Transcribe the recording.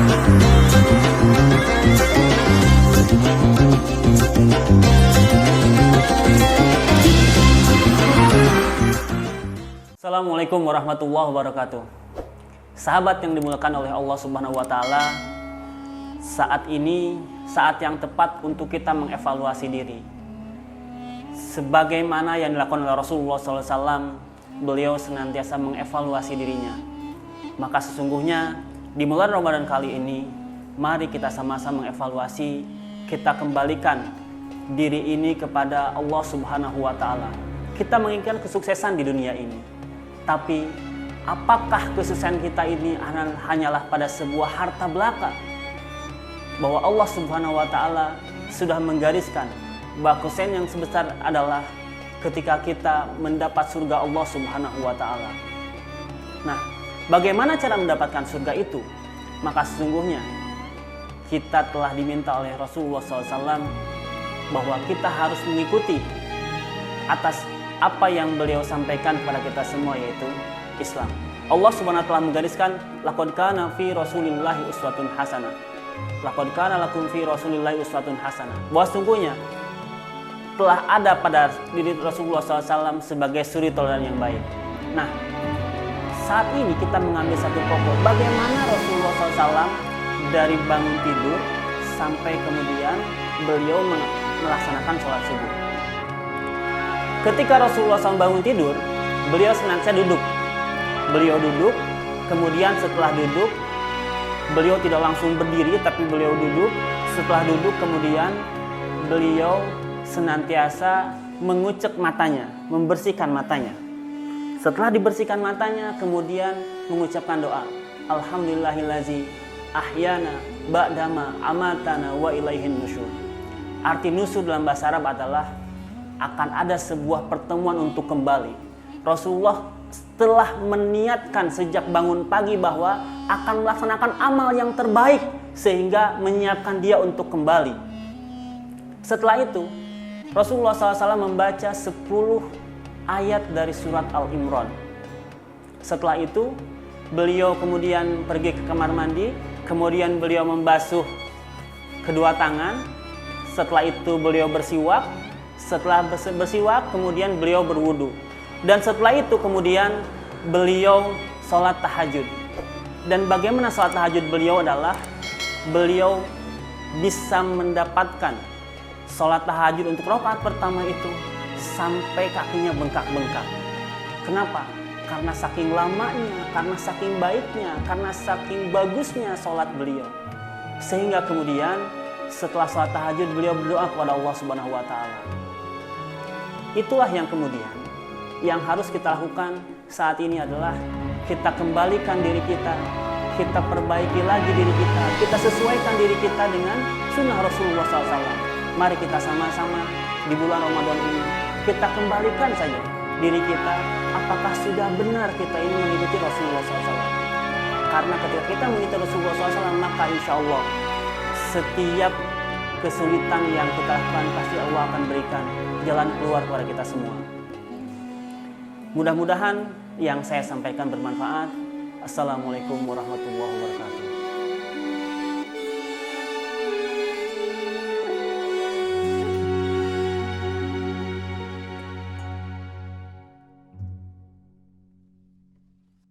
Assalamualaikum warahmatullahi wabarakatuh. Sahabat yang dimuliakan oleh Allah Subhanahu wa taala, saat ini saat yang tepat untuk kita mengevaluasi diri. Sebagaimana yang dilakukan oleh Rasulullah SAW, beliau senantiasa mengevaluasi dirinya. Maka sesungguhnya di bulan Ramadan kali ini, mari kita sama-sama mengevaluasi, kita kembalikan diri ini kepada Allah Subhanahu wa taala. Kita menginginkan kesuksesan di dunia ini. Tapi apakah kesuksesan kita ini hanyalah pada sebuah harta belaka? Bahwa Allah Subhanahu wa taala sudah menggariskan bahwa kesuksesan yang sebesar adalah ketika kita mendapat surga Allah Subhanahu wa taala. Nah, bagaimana cara mendapatkan surga itu? Maka sesungguhnya kita telah diminta oleh Rasulullah SAW bahwa kita harus mengikuti atas apa yang beliau sampaikan kepada kita semua, yaitu Islam. Allah Subhanahu wa taala menggariskan laqad kana fi Rasulillahi uswatun hasanah. Laqad kana lakum fi Rasulillahi uswatun hasanah. Bahwa sungguhnya telah ada pada diri Rasulullah SAW sebagai suri teladan yang baik. Nah, saat ini kita mengambil satu pokok, bagaimana Rasulullah SAW dari bangun tidur sampai kemudian beliau melaksanakan sholat subuh. Ketika Rasulullah SAW bangun tidur, beliau senantiasa duduk. Beliau duduk, kemudian setelah duduk, beliau tidak langsung berdiri, tapi beliau duduk. Setelah duduk, kemudian beliau senantiasa mengucek matanya, membersihkan matanya. Setelah dibersihkan matanya, kemudian mengucapkan doa. Alhamdulillahillazi ahyana ba'dama amatana wa ilaihin nusyur. Arti nusyur dalam bahasa Arab adalah akan ada sebuah pertemuan untuk kembali. Rasulullah telah meniatkan sejak bangun pagi bahwa akan melaksanakan amal yang terbaik sehingga menyiapkan dia untuk kembali. Setelah itu, Rasulullah SAW membaca 10 ayat dari surat Al-Imran. Setelah itu, beliau kemudian pergi ke kamar mandi, kemudian beliau membasuh kedua tangan. Setelah itu beliau bersiwak. Setelah bersiwak, kemudian beliau berwudu. Dan setelah itu kemudian beliau sholat tahajud. Dan bagaimana sholat tahajud beliau adalah beliau bisa mendapatkan sholat tahajud untuk rakaat pertama itu sampai kakinya bengkak-bengkak. Kenapa? Karena saking lamanya, karena saking baiknya, karena saking bagusnya sholat beliau. Sehingga kemudian setelah sholat tahajud beliau berdoa kepada Allah Subhanahu wa taala. Itulah yang kemudian yang harus kita lakukan saat ini adalah kita kembalikan diri kita, kita perbaiki lagi diri kita sesuaikan diri kita dengan sunnah Rasulullah SAW. Mari kita sama-sama di bulan Ramadan ini kita kembalikan saja diri kita, apakah sudah benar kita ini mengikuti Rasulullah SAW. Karena ketika kita mengikuti Rasulullah SAW, maka insya Allah setiap kesulitan yang kita lakukan pasti Allah akan berikan jalan keluar kepada kita semua. Mudah-mudahan yang saya sampaikan bermanfaat. Assalamualaikum warahmatullahi wabarakatuh.